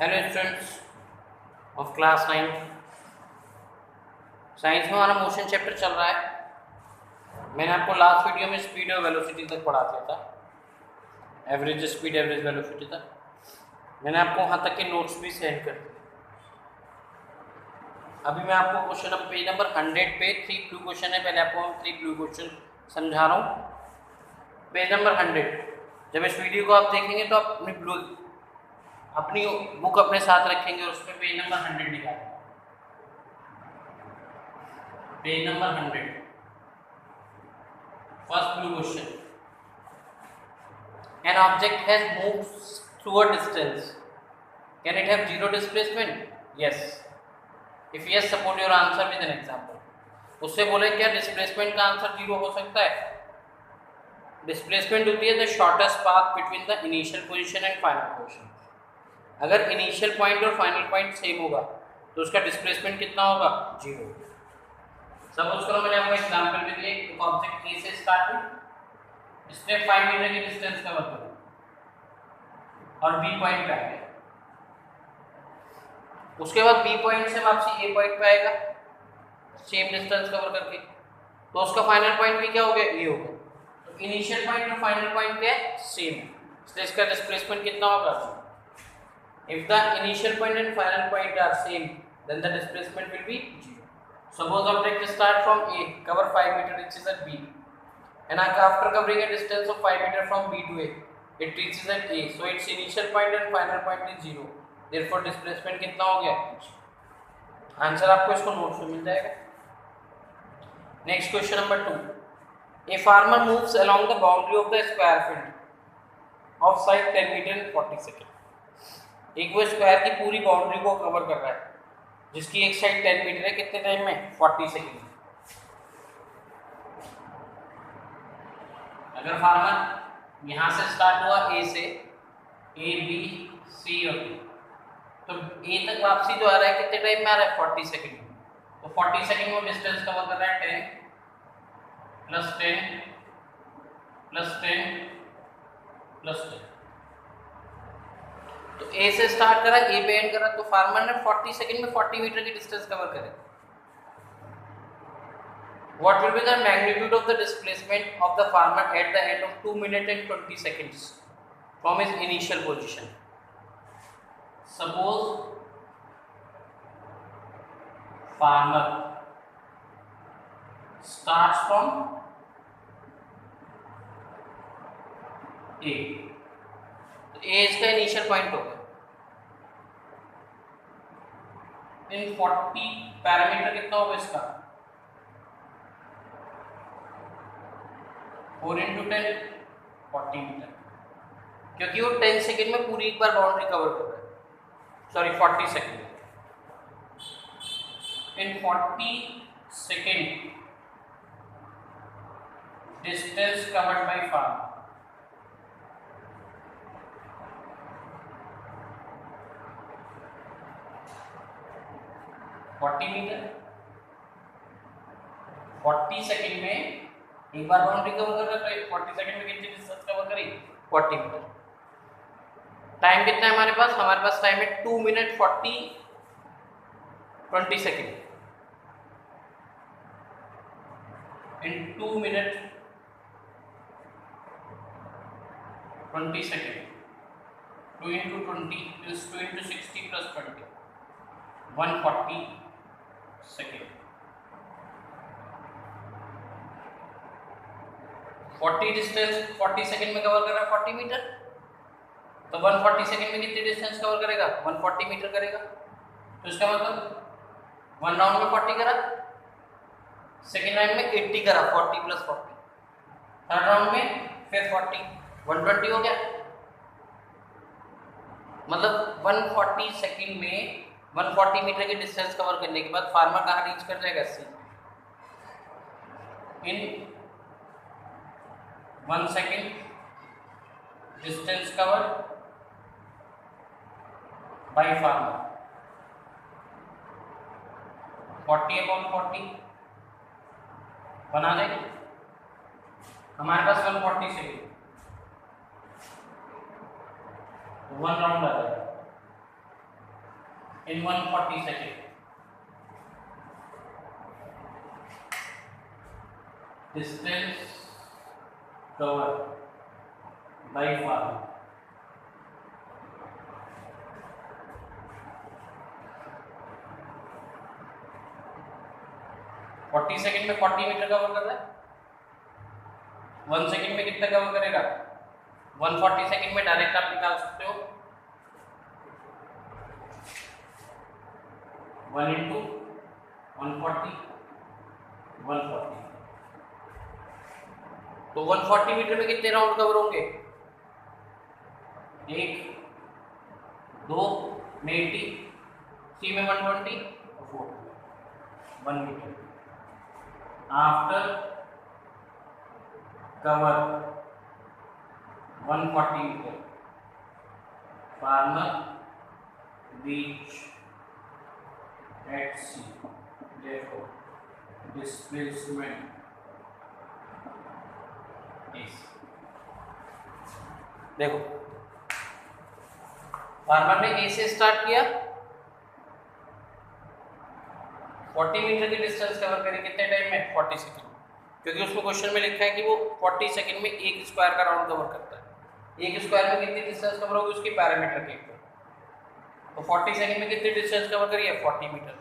Hello students of class 9। Science में हमारा motion chapter चल रहा है। मैंने आपको लास्ट वीडियो में स्पीड और वेलोसिटी तक पढ़ा दिया था, एवरेज स्पीड एवरेज वेलोसिटी तक। मैंने आपको वहाँ तक के नोट्स भी सेंड कर दिए। अभी मैं आपको क्वेश्चन नंबर पेज नंबर 100 पे 3 ब्लू क्वेश्चन है, पहले आपको मैं 3 ब्लू क्वेश्चन समझा रहा हूँ। Page number 100। जब इस वीडियो को आप देखेंगे तो आप अपनी बुक अपने साथ रखेंगे और उसमें पेज नंबर 100 निकालेंगे। Page number 100, first blue question. An object has moved through a distance. Can it have zero displacement? Yes. If yes, support your answer with an example. उससे बोले क्या डिस्प्लेसमेंट का आंसर जीरो हो सकता है? Displacement होती है the shortest path between the initial position and final position. अगर इनिशियल पॉइंट और फाइनल पॉइंट सेम होगा तो उसका डिस्प्लेसमेंट कितना होगा? जीरो। सपोज करो मैंने आपको एग्जांपल में दिया, एक ऑब्जेक्ट ए से स्टार्ट हुई, इसने 5 मीटर की डिस्टेंस कवर करी और बी पॉइंट पे आ गया। उसके बाद बी पॉइंट से वापसी ए पॉइंट पे आएगा सेम डिस्टेंस कवर करके, तो उसका फाइनल पॉइंट भी क्या हो गया? ए हो गया। तो इनिशियल पॉइंट और फाइनल पॉइंट क्या है? सेम है, इसलिए इसका डिस्प्लेसमेंट कितना होगा? If the initial point and final point are same then the displacement will be zero. Suppose object start from A, cover 5 meter, reaches at B, and after covering a distance of 5 meter from B to A, it reaches at A. So its initial point and final point is zero. Therefore displacement कितना हो गया? Answer आपको इसको notes में मिल जाएगा। Next question number 2. A farmer moves along the boundary of the square field of side 10 meter in 40 seconds. एक वो square की पूरी बाउंड्री को कवर कर रहा है जिसकी एक साइड 10 मीटर है, कितने टाइम में? 40 सेकंड। अगर फार्मर यहां से स्टार्ट हुआ ए से, ए बी सी और डी, तो ए तक वापसी जो आ रहा है कितने टाइम में आ रहा है? 40 सेकंड में। तो 40 सेकंड में डिस्टेंस कवर कर रहा है 10 प्लस 10 प्लस 10 प्लस 10। तो ए से स्टार्ट करा, ए पे एंड करा, तो फार्मर ने 40 सेकंड में 40 मीटर की डिस्टेंस कवर करे। What will be the magnitude of the displacement of the farmer at the end of 2 minute and 20 seconds from his initial position? Suppose farmer starts from A, A इसका initial point होगा। इन 40 parameter कितना होगा इसका? 4 × 10 40 metre, क्योंकि वो 10 second में पूरी एक बार बाउंड्री कवर कर रहा है। Sorry 40 second. In 40 second distance covered by farmer, metre. 40 second में एक बार बाउंड्री कवर कर रहा है, 40 सेकंड में कितनी डिस्टेंस कवर करी? 40 मीटर। टाइम कितना है हमारे पास? हमारे पास टाइम है 2 minute 20 second. In 2 minute 20 second, 2 × 20 is 2 × 60 plus 20, 140 second. 40 distance 40 second में कवर कर रहा है 40 मीटर, तो 140 सेकंड में कितनी डिस्टेंस कवर करेगा? 140 मीटर करेगा। तो इसका मतलब 1 राउंड में 40 करा, सेकंड राउंड में 80 करा, 40 + 40, थर्ड राउंड में फिर 40, 120 हो गया। मतलब 140 सेकंड में 140 मीटर की डिस्टेंस कवर करने के बाद फार्मर कहाँ रीच कर जाएगा? सी। इन 1 second distance cover by farmer 40/40 बना देंगे। हमारे पास 140 सेकंड, 1 राउंड आ जाएगा। in 140 seconds. Distance covered by farmer. Forty second में 40 मीटर कवर कर रहा है, 1 सेकेंड में कितना कवर करेगा? 140 सेकेंड में डायरेक्ट आप निकाल सकते हो 1 इंटू 140 140। तो 140 मीटर में कितने राउंड कवर होंगे? 1 2 में 80, सी में 120 और 4 1 metre. After cover 140 metre, farmer reach at C, therefore displacement is। देखो फार्मर ने ए से स्टार्ट किया, 40 मीटर की डिस्टेंस कवर करी कितने टाइम में? 40 सेकंड, क्योंकि उसमें क्वेश्चन में लिखा है कि वो 40 सेकंड में एक स्क्वायर का राउंड कवर करता है। एक स्क्वायर में कितनी डिस्टेंस कवर होगी? उसकी पैरामीटर के ऊपर। तो 40 सेकंड में कितनी डिस्टेंस कवर करी है? 40 मीटर।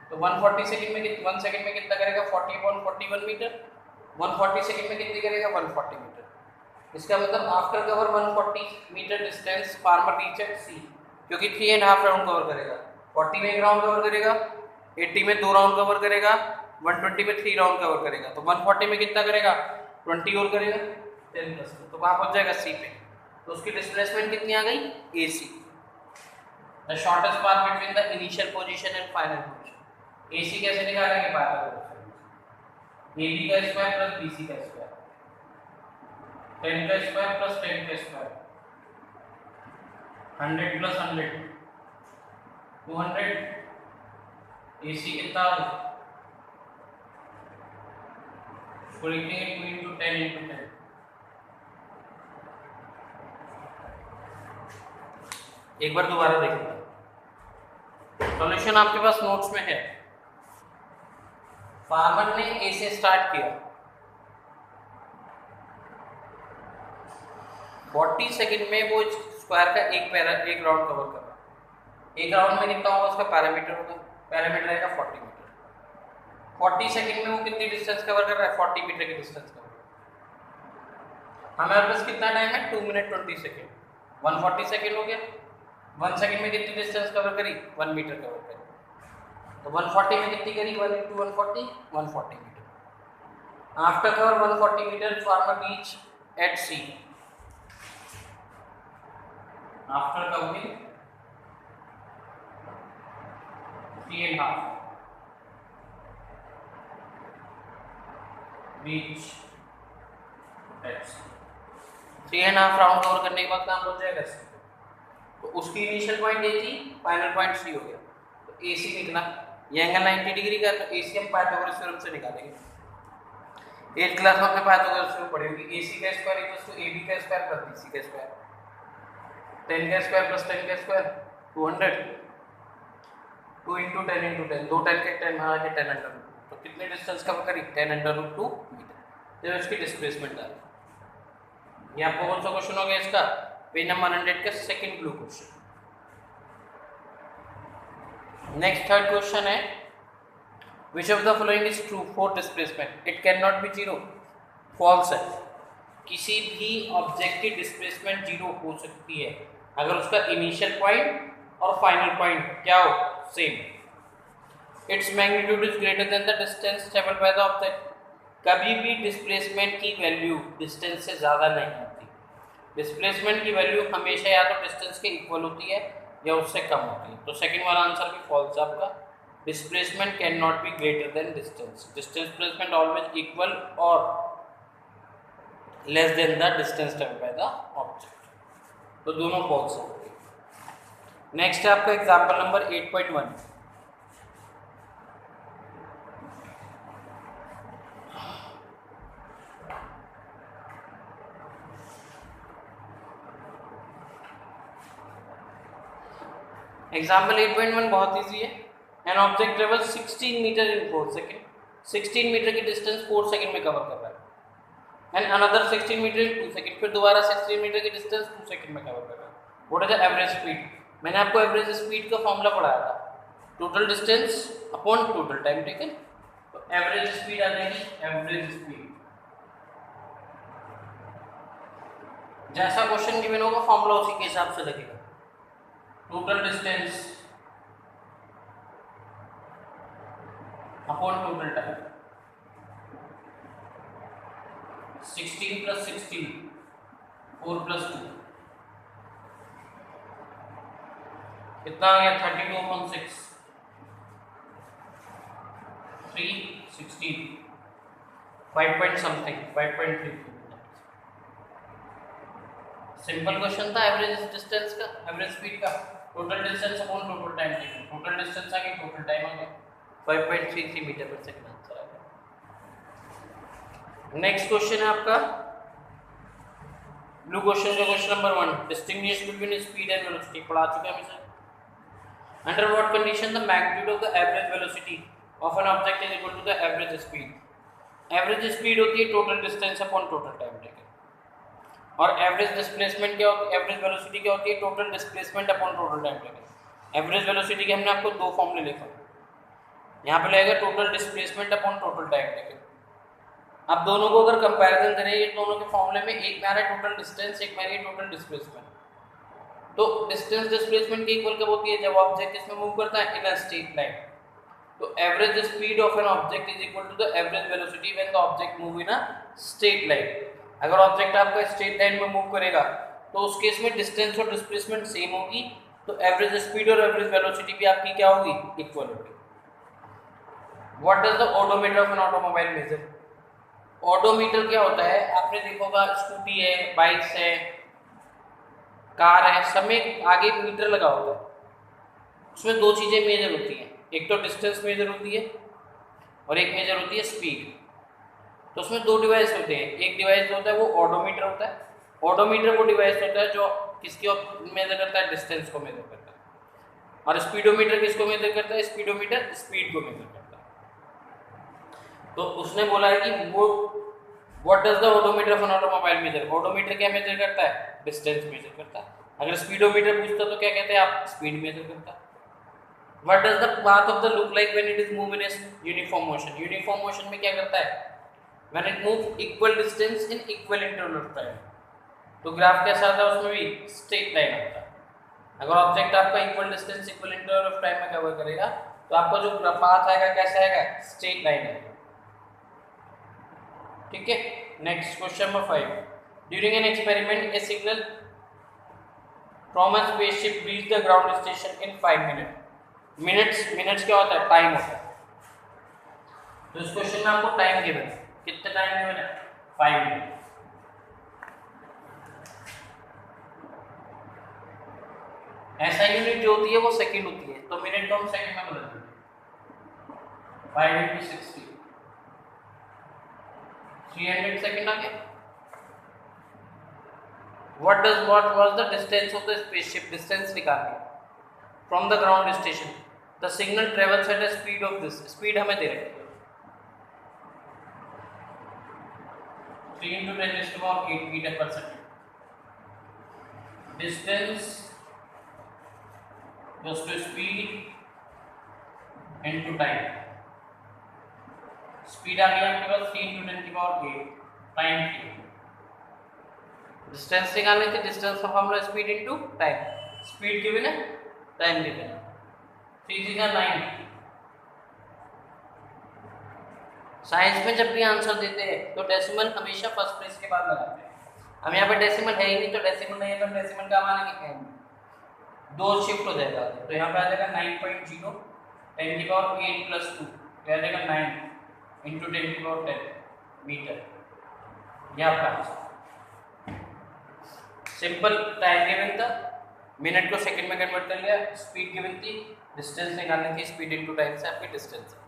तो 140 सेकंड में 1 सेकंड में कितना करेगा? 40/41 मीटर। 140 सेकंड में कितनी करेगा? 140 मीटर। इसका मतलब after cover 140 metre distance farmer reach at C, क्योंकि 3.5 राउंड कवर करेगा। 40 में 1 राउंड कवर करेगा, 80 में 2 राउंड कवर करेगा, 120 में 3 राउंड कवर करेगा। तो 140 में कितना करेगा? 20 और करेगा 10%, तो कहाँ पहुंच जाएगा? सी पे। तो उसकी डिस्प्लेसमेंट कितनी आ गई? A C. The shortest path between the initial position and final position. A C कैसे निकालेंगे? पाइथागोरस। ए बी का स्क्वायर प्लस बी सी का स्क्वायर, 10 का स्क्वायर प्लस 10 का स्क्वायर, 100 प्लस 100 200। AC कितना आ गया? इसको लिखेंगे 2 इंटू 10 इंटू 10। एक बार दोबारा देखिए, सॉल्यूशन आपके पास नोट्स में है। फार्मर ने ए से स्टार्ट किया, 40 सेकंड में वो स्क्वायर का एक राउंड कवर कर रहा है। एक राउंड में कितना होगा? उसका पैरामीटर होगा, पैरामीटर आएगा 40 मीटर। 40 सेकंड में वो कितनी डिस्टेंस कवर कर रहा है? 40 मीटर की डिस्टेंस कवर। हमारे पास कितना टाइम है? 2 मिनट 20 सेकंड। 140 सेकंड हो गया। 1 सेकंड में कितनी डिस्टेंस कवर करी? 1 मीटर कवर करी। तो 140 में कितनी करी? 1 into 140 140 metre. After cover 140 metre, farmer reach at C. After covering 3.5 reach at C. 3.5 round cover करने के बाद काम हो जाएगा। तो उसकी इनिशियल पॉइंट ए थी, फाइनल पॉइंट सी हो गया। तो ए सी निकला, ये एंगल 90 डिग्री का, तो ए सी हम पाइथागोरस थ्योरम से निकालेंगे। 8th क्लास में हमने पाइथागोरस थ्योरम पढ़ी होगी। ए सी का square equals to A B का स्क्वायर प्लस बी सी का स्क्वायर, 10 का स्क्वायर प्लस 10 का स्क्वायर 200, 2 इंटू 10 इंटू 10, 2 10 के 10 आ गए 10 अंडर रूट। तो कितने डिस्टेंस कवर करी? 10 अंडर रूट 2 मीटर। तो इसकी डिस्प्लेसमेंट आ गई। ये आपको कौन सा क्वेश्चन हो गया? इसका पेज नंबर 100 का second blue question. Next third question है, which of the following is true for displacement? It can not be zero. False है। किसी भी ऑब्जेक्ट की डिस्प्लेसमेंट जीरो हो सकती है अगर उसका इनिशियल पॉइंट और फाइनल पॉइंट क्या हो? Same. Its magnitude is greater than the distance travelled by the object. कभी भी डिस्प्लेसमेंट की वैल्यू डिस्टेंस से ज़्यादा नहीं होती। डिस्प्लेसमेंट की वैल्यू हमेशा या तो डिस्टेंस के इक्वल होती है या उससे कम होती है। तो सेकंड वाला आंसर भी फॉल्स है आपका। Displacement can not be greater than distance. Displacement always equal और less than the distance travelled by the object. तो दोनों फॉल्स है। नेक्स्ट है आपका एग्जांपल नंबर 8.1। एग्जाम्पल 8.1 बहुत ईजी है। An object travel 16 metre in 4 second, 16 metre की distance 4 second में कवर कर रहा है। And another 16 metre in 2 second, फिर दोबारा 16 मीटर की डिस्टेंस 2 सेकेंड में कवर कर रहा है। What is the average speed? मैंने आपको एवरेज स्पीड का फॉर्मूला पढ़ाया था, total distance upon total time taken. तो एवरेज स्पीड आ जाएगी, एवरेज स्पीड जैसा क्वेश्चन गिवन होगा फॉर्मूला उसी के हिसाब से लगेगा। Total distance upon total time, 16 plus 16 4 plus 2 कितना आ गया? 32/6 3 16 5 पॉइंट समथिंग 5.3। सिंपल क्वेश्चन था एवरेज डिस्टेंस का, एवरेज स्पीड का। Total distance upon total time taken, total distance आ गया, टोटल टाइम आ गया, 5.33 मीटर पर सेकंड आंसर आ गया। नेक्स्ट क्वेश्चन है आपका ब्लू क्वेश्चन का question number 1, distinguish between speed and velocity पढ़ा चुके हैं इसे। Under what condition the magnitude of the average velocity of an object is equal to the average speed. Average speed होती है total distance upon total time taken, और average displacement क्या होती है? एवरेज वेलोसिटी क्या होती है? Total displacement upon total time taken. Average velocity के हमने आपको दो फॉर्मूले लिखा, यहाँ पे लगेगा total displacement upon total time taken. अब दोनों को अगर कंपैरिजन करें, ये दोनों के फॉर्मूले में एक में आ रहा है टोटल डिस्टेंस, एक में आ रही है टोटल डिस्प्लेसमेंट। तो डिस्टेंस डिस्प्लेसमेंट की इक्वल कब होती है? जब ऑब्जेक्ट इसमें मूव करता है इन अ स्ट्रेट लाइन। तो average speed of an object is equal to the average velocity when the object move in a straight line. अगर ऑब्जेक्ट आपका स्ट्रेट लाइन में मूव करेगा तो उस केस में डिस्टेंस और डिस्प्लेसमेंट सेम होगी, तो एवरेज स्पीड और एवरेज वेलोसिटी भी आपकी क्या होगी? इक्वल होगी। What does the odometer of an automobile measure? Odometer क्या होता है? आपने देखा होगा स्कूटी है, बाइक्स है, कार है, सब में आगे मीटर लगा होता है। उसमें दो चीजें मेजर होती हैं, एक तो डिस्टेंस मेजर होती है और एक मेजर होती है स्पीड। तो उसमें दो डिवाइस होते हैं, एक डिवाइस होता है वो ओडोमीटर होता है। ओडोमीटर वो डिवाइस होता है जो किसको मेजर करता है? डिस्टेंस को मेजर करता है। और स्पीडोमीटर किसको मेजर करता है? स्पीडोमीटर स्पीड को मेजर करता है। तो उसने बोला है कि वो what does the odometer of an automobile measure? Odometer क्या मेजर करता है? डिस्टेंस मेजर करता है। अगर स्पीडोमीटर पूछता तो क्या कहते हैं आप? स्पीड मेजर करता है। What does the path of the look like when it is move in uniform motion? Uniform motion में क्या करता है? When it moves equal distance in equal interval of time। तो ग्राफ कैसा आता है? उसमें भी स्ट्रेट लाइन आता है। अगर ऑब्जेक्ट आपका equal distance equal interval of time में कवर करेगा तो आपका जो पाथ आएगा कैसा आएगा? स्ट्रेट लाइन आएगा। ठीक है। Next question number 5, during an experiment A signal from a spaceship reach the ground station in 5 minute. Minutes क्या होता है? टाइम होता है। तो इस क्वेश्चन में आपको टाइम गिवन है, कितना टाइम गिवन है? 5 मिनट। ऐसा यूनिट जो होती है वो सेकंड होती है, तो मिनट को हम सेकंड में बदल देंगे। 5 × 60 300 सेकंड आ गया। What was the distance of the spaceship? Distance निकालनी है from the ground station. The signal travels at a speed of this, speed हमें दे रखी है 3 × 10⁸ metre per second. Distance goes to speed into time। Speed आ गई आपके पास 3 × 10⁸ time की। डिस्टेंस निकालने से डिस्टेंस का formula speed into time. Speed given है, टाइम गिवन है। 3 × 9। साइंस में जब भी आंसर देते हैं तो डेसिमल हमेशा फर्स्ट प्लेस के बाद लगाते हैं। हम यहाँ पे डेसिमल है ही नहीं, तो डेसिमल नहीं है तो डेसिमल का मान है 2 शिफ्ट हो जाएगा, तो यहाँ पे आ जाएगा 9.0 10⁸ + 2 तो आ जाएगा 9 × 10⁻10 मीटर। ये आपका आंसर। सिंपल टाइम गिवन था, मिनट को सेकंड में कन्वर्ट कर लिया, स्पीड गिवन थी, डिस्टेंस निकालने की, स्पीड इनटू टाइम से आपकी डिस्टेंस है।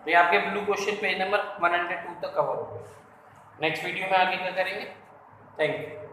तो ये आपके ब्लू क्वेश्चन पेज नंबर 102 तक कवर हो गए। नेक्स्ट वीडियो में आगे क्या करेंगे। Thank you.